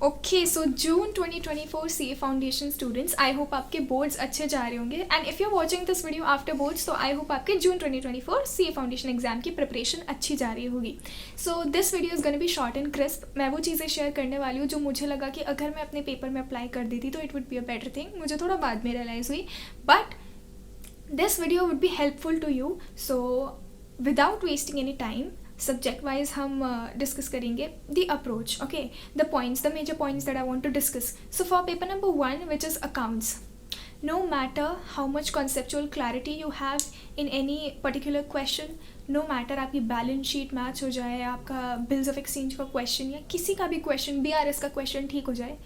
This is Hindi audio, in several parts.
Okay, so June 2024 CA foundation students, I hope आपके बोर्ड्स अच्छे जा रहे होंगे and if you are watching this video after boards तो आई होप आपके जून 2024 सीए फाउंडेशन एग्जाम की प्रिपरेशन अच्छी जा रही होगी. So this video is gonna be short and crisp. मैं वो चीज़ें शेयर करने वाली हूँ जो मुझे लगा कि अगर मैं अपने पेपर में अप्लाई कर देती तो it would be a better thing. मुझे थोड़ा बाद में रियलाइज़ हुई, but this video would be helpful to you. So without wasting any time, subject wise हम डिस्कस करेंगे the approach. Okay, the points, the major points that I want to discuss. So for paper number 1 which is accounts, no matter how much conceptual clarity you have in any particular question, no matter आपकी बैलेंस शीट मैच हो जाए, आपका बिल्स ऑफ एक्सचेंज का क्वेश्चन या किसी का भी क्वेश्चन, BRS का क्वेश्चन ठीक हो जाए,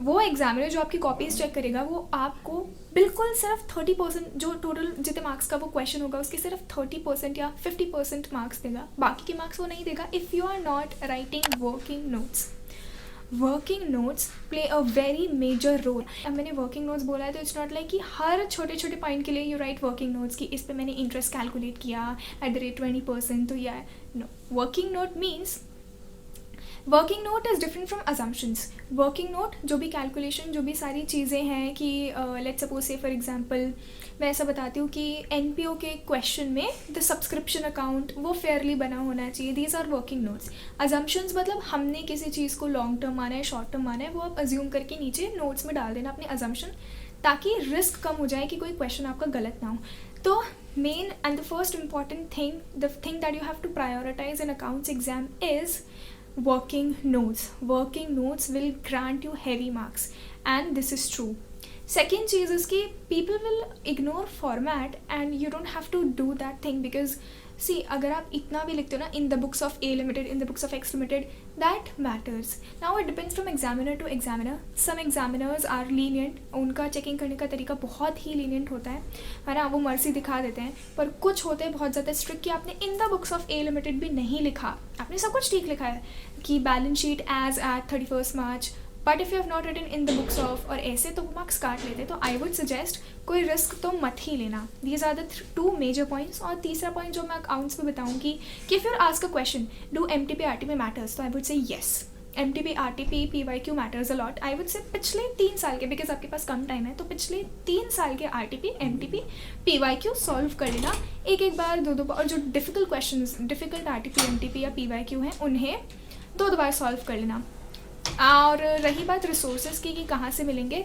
वो एग्जामिनर जो आपकी कॉपीज चेक करेगा वो आपको बिल्कुल सिर्फ 30%, जो टोटल जितने मार्क्स का वो क्वेश्चन होगा उसके सिर्फ 30% या 50% मार्क्स देगा. बाकी के मार्क्स वो नहीं देगा if you are not writing working notes. Working notes play a very major role. अब मैंने वर्किंग नोट्स बोला है तो इट्स नॉट लाइक कि हर छोटे छोटे पॉइंट के लिए यू राइट वर्किंग नोट्स कि इस पे मैंने इंटरेस्ट कैलकुलेट किया एट द रेट 20%, तो या no. Working note means, working note is different from assumptions. Working note जो भी कैलकुलेशन, जो भी सारी चीज़ें हैं कि लेट्स सपोज से फॉर एग्जांपल मैं ऐसा बताती हूँ कि NPO के क्वेश्चन में द सब्सक्रिप्शन अकाउंट वो फेयरली बना होना चाहिए. These are working notes. Assumptions मतलब हमने किसी चीज़ को लॉन्ग टर्म माना है, शॉर्ट टर्म माना है, वो आप अज्यूम करके नीचे नोट्स में डाल देना अपने अजम्पशन, ताकि रिस्क कम हो जाए कि कोई क्वेश्चन आपका गलत ना हो. तो main and the first important thing, the thing that you have to prioritise in accounts exam is working notes. Working notes will grant you heavy marks, and this is true. Second cheese is कि people will ignore format and you don't have to do that thing because see, अगर आप इतना भी लिखते हो ना, in the books of A limited, in the books of X limited, that matters. Now it depends from examiner to examiner. Some examiners are lenient, उनका चेकिंग करने का तरीका बहुत ही lenient होता है ना, वो मर्जी दिखा देते हैं. पर कुछ होते हैं बहुत ज़्यादा स्ट्रिक्ट कि आपने in the books of A limited भी नहीं लिखा, आपने सब कुछ ठीक लिखा है कि balance sheet as at 31 March, but if you have not written in the books of और ऐसे, तो मार्क्स काट लेते. तो आई वुड सजेस्ट कोई रिस्क तो मत ही लेना. These are the 2 major points. और तीसरा पॉइंट जो मैं अकाउंट्स में बताऊंगी कि if you ask a question, do MTP RTP matters, तो I would say yes. MTP RTP PYQ matters a lot. I would से पिछले 3 साल के, बिकॉज आपके पास कम टाइम है, तो पिछले 3 साल के RTP MTP PYQ सॉल्व कर लेना एक बार, 2 बार. और जो difficult question, difficult RTP MTP या PYQ हैं, उन्हें 2 बार सॉल्व कर लेना. और रही बात रिसोर्सेज की कि कहाँ से मिलेंगे,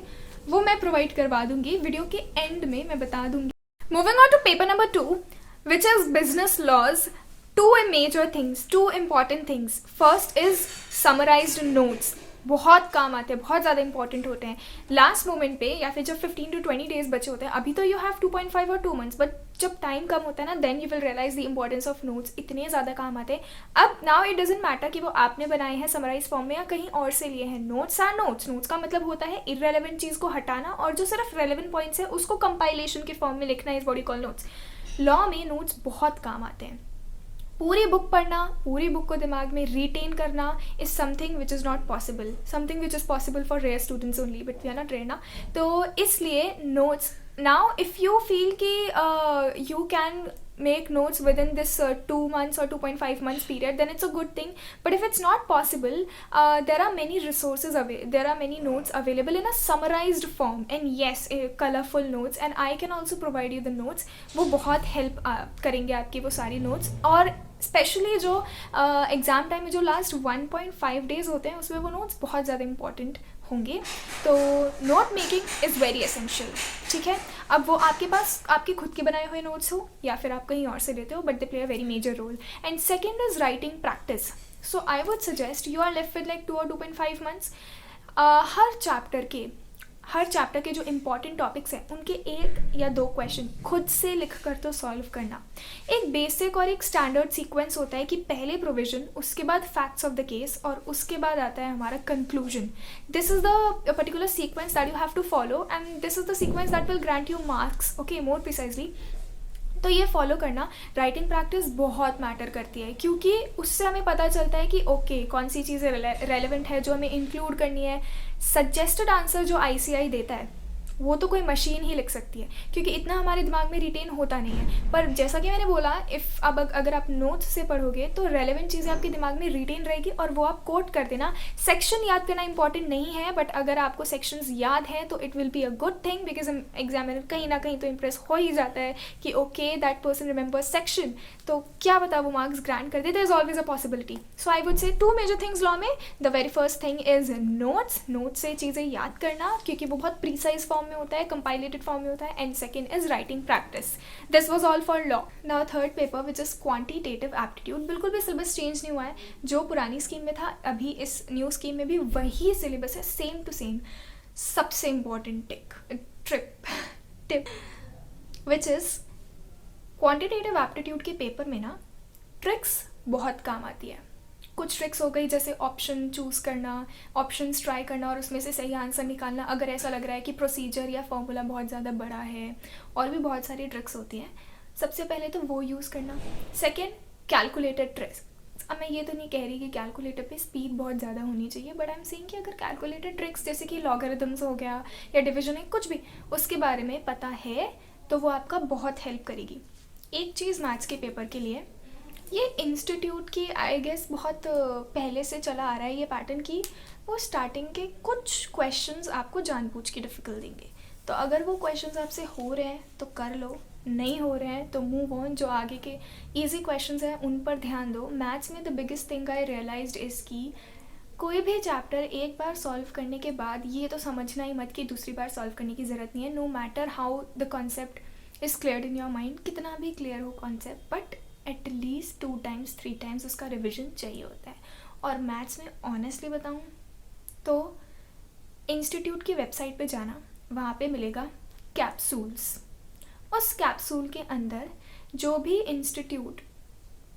वो मैं प्रोवाइड करवा दूंगी वीडियो के एंड में, मैं बता दूंगी. Moving on to paper number 2 which is business laws. 2 major things, 2 important things. First is summarised notes. बहुत काम आते हैं, बहुत ज़्यादा इंपॉर्टेंट होते हैं लास्ट मोमेंट पे, या फिर जब 15 to 20 डेज बचे होते हैं. अभी तो यू हैव 2.5 और 2 months, बट जब टाइम कम होता है ना, then you will realise the importance of notes. इतने ज़्यादा काम आते हैं. अब नाउ इट डजेंट मैटर कि वो आपने बनाए हैं समराइज फॉर्म में या कहीं और से लिए हैं. Notes are notes. नोट्स का मतलब होता है इररेलेवेंट चीज़ को हटाना, और जो सिर्फ रेलेवेंट पॉइंट्स है उसको कंपाइलेशन के फॉर्म में लिखना. Is what you call notes. Law में नोट्स बहुत काम आते हैं. पूरी बुक पढ़ना, पूरी बुक को दिमाग में रिटेन करना is something which is not possible. Something which is possible for rare students only, but we are not rare ना. तो इसलिए notes, now if you feel कि you can make notes within this 2 months or 2.5 months period, then it's a good thing. But if it's not possible, there are many resources there are many notes available in a summarized form, and yes, colorful notes, and I can also provide you the notes. वो बहुत help करेंगे आपकी वो सारी notes. और स्पेशली जो एग्ज़ाम टाइम में जो लास्ट 1.5 डेज़ होते हैं उसमें वो नोट्स बहुत ज़्यादा इंपॉर्टेंट होंगे. तो note making is very essential. ठीक है, अब वो आपके पास आपके खुद के बनाए हुए नोट्स हो या फिर आप कहीं और से लेते हो, but they play a very major role. And second is writing practice. So I would suggest you are left with like 2 or 2.5 months. हर चैप्टर के जो इम्पॉर्टेंट टॉपिक्स हैं उनके 1 या 2 क्वेश्चन खुद से लिख कर तो सॉल्व करना. एक बेसिक और एक स्टैंडर्ड सीक्वेंस होता है कि पहले प्रोविजन, उसके बाद फैक्ट्स ऑफ द केस, और उसके बाद आता है हमारा conclusion. This is the particular sequence that you have to follow, and this is the sequence that will grant you marks. Okay, more precisely. तो ये फॉलो करना. राइटिंग प्रैक्टिस बहुत मैटर करती है, क्योंकि उससे हमें पता चलता है कि ओके कौन सी चीज़ें रेलेवेंट है जो हमें इंक्लूड करनी है. सजेस्टेड आंसर जो ICI देता है वो तो कोई मशीन ही लिख सकती है, क्योंकि इतना हमारे दिमाग में रिटेन होता नहीं है। पर जैसा कि मैंने बोला, इफ़ अब अगर आप नोट्स से पढ़ोगे तो रेलेवेंट चीज़ें आपके दिमाग में रिटेन रहेगी और वो आप कोट कर देना। सेक्शन याद करना इंपॉर्टेंट नहीं है, बट अगर आपको सेक्शंस याद हैं तो it will be a good thing, because examiner कहीं ना कहीं तो इम्प्रेस हो ही जाता है कि okay that person remember section, तो क्या पता वो मार्क्स ग्रांट कर दे। There is always a possibility. So I would say 2 major things law में। The very first thing is notes, notes से चीज़ें याद करना, क्योंकि वो बहुत प्रीसाइज फॉर्म में होता है, कंपाइलेटेड फॉर्म में होता है। And second is writing practice. This was all for law. Now third paper which is quantitative aptitude. बिल्कुल भी सिलेबस चेंज नहीं हुआ है, जो पुरानी स्कीम में था अभी इस न्यू स्कीम में भी वही सिलेबस है, सेम टू सेम। सबसे important tip which is quantitative aptitude के पेपर में ना ट्रिक्स बहुत काम आती है। कुछ ट्रिक्स हो गई जैसे ऑप्शन चूज़ करना, ऑप्शंस ट्राई करना और उसमें से सही आंसर निकालना अगर ऐसा लग रहा है कि प्रोसीजर या फॉर्मूला बहुत ज़्यादा बड़ा है। और भी बहुत सारी ट्रिक्स होती हैं। सबसे पहले तो वो यूज़ करना। Second, calculated tricks. अब मैं ये तो नहीं कह रही कि कैलकुलेटर पे स्पीड बहुत ज़्यादा होनी चाहिए, बट आई एम सेइंग कि अगर कैलकुलेटेड ट्रिक्स जैसे कि लॉगरिथम्स हो गया या डिविजन है, कुछ भी उसके बारे में पता है तो वो आपका बहुत हेल्प करेगी। एक चीज़ मैथ्स के पेपर के लिए, ये इंस्टीट्यूट की आई गेस बहुत पहले से चला आ रहा है ये पैटर्न की वो स्टार्टिंग के कुछ क्वेश्चंस आपको जानबूझ के डिफ़िकल्ट देंगे। तो अगर वो क्वेश्चंस आपसे हो रहे हैं तो कर लो, नहीं हो रहे हैं तो मूव ऑन। जो आगे के इजी क्वेश्चंस हैं उन पर ध्यान दो। मैथ्स में the biggest thing I realised is कि कोई भी चैप्टर एक बार सॉल्व करने के बाद ये तो समझना ही मत कि दूसरी बार सॉल्व करने की ज़रूरत नहीं है। No matter how the concept is clear in your mind, कितना भी क्लियर हो concept, but at least 2 times 3 times उसका रिविजन चाहिए होता है। और मैथ्स में ऑनेस्टली बताऊँ तो इंस्टीट्यूट की वेबसाइट पे जाना, वहाँ पे मिलेगा कैप्सूल्स। उस कैप्सूल के अंदर जो भी इंस्टीट्यूट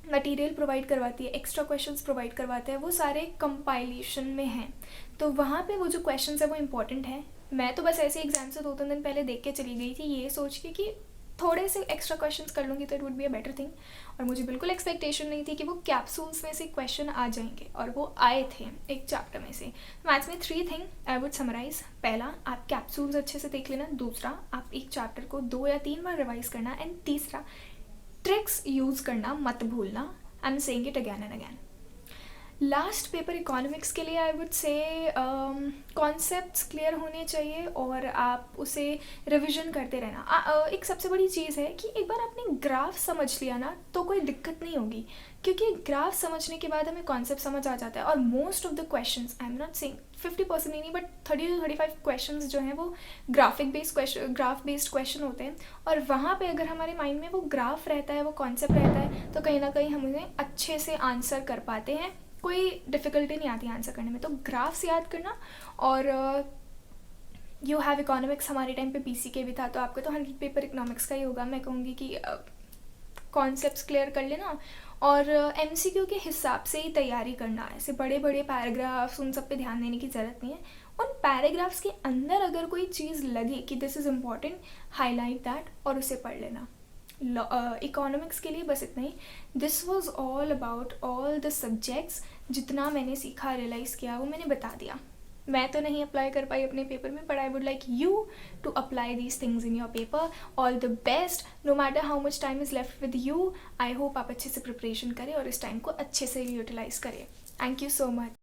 मटेरियल प्रोवाइड करवाती है, एक्स्ट्रा क्वेश्चंस प्रोवाइड करवाते हैं, वो सारे कंपाइलेशन में हैं। तो वहाँ पे वो जो क्वेश्चंस है वो इंपॉर्टेंट है। मैं तो बस ऐसे एग्जाम से 2-3 दिन पहले देख के चली गई थी, ये सोच के कि थोड़े से एक्स्ट्रा क्वेश्चंस कर लूँगी तो it would be a better thing. और मुझे बिल्कुल एक्सपेक्टेशन नहीं थी कि वो कैप्सूल्स में से क्वेश्चन आ जाएंगे, और वो आए थे एक चैप्टर में से। मैथ्स में 3 थिंग आई वुड समराइज। पहला, आप कैप्सूल्स अच्छे से देख लेना। दूसरा, आप एक चैप्टर को 2 या 3 बार रिवाइज करना। एंड तीसरा, ट्रिक्स यूज़ करना मत भूलना। I am saying it again and again. Last paper economics के लिए आई वुड से कॉन्सेप्ट्स क्लियर होने चाहिए और आप उसे रिवीजन करते रहना। एक सबसे बड़ी चीज़ है कि एक बार आपने ग्राफ समझ लिया ना तो कोई दिक्कत नहीं होगी, क्योंकि ग्राफ समझने के बाद हमें कॉन्सेप्ट समझ आ जाता है। और most of the questions, I am not saying 50% नहीं, बट 30 to 35 क्वेश्चंस जो हैं वो ग्राफ बेस्ड क्वेश्चन होते हैं। और वहाँ पे अगर हमारे माइंड में वो ग्राफ रहता है, वो कॉन्सेप्ट रहता है, तो कहीं ना कहीं हम उन्हें अच्छे से आंसर कर पाते हैं। कोई डिफ़िकल्टी नहीं आती आंसर करने में। तो ग्राफ्स याद करना। और यू हैव इकोनॉमिक्स, हमारे टाइम पे पीसी के भी था, तो आपका तो 100 पेपर इकोनॉमिक्स का ही होगा। मैं कहूँगी कि कॉन्सेप्ट्स क्लियर कर लेना और एमसीक्यू के हिसाब से ही तैयारी करना। ऐसे बड़े बड़े पैराग्राफ्स, उन सब पे ध्यान देने की ज़रूरत नहीं है। उन पैराग्राफ्स के अंदर अगर कोई चीज़ लगे कि this is important, highlight that और उसे पढ़ लेना। इकोनॉमिक्स के लिए बस इतना ही। This was all about all the subjects. जितना मैंने सीखा, रियलाइज़ किया, वो मैंने बता दिया। मैं तो नहीं अप्लाई कर पाई अपने पेपर में, but I would like you to apply these things in your paper. All the best, no matter how much time is left with you. I hope आप अच्छे से प्रिपरेशन करें और इस टाइम को अच्छे से यूटिलाइज करें। Thank you so much.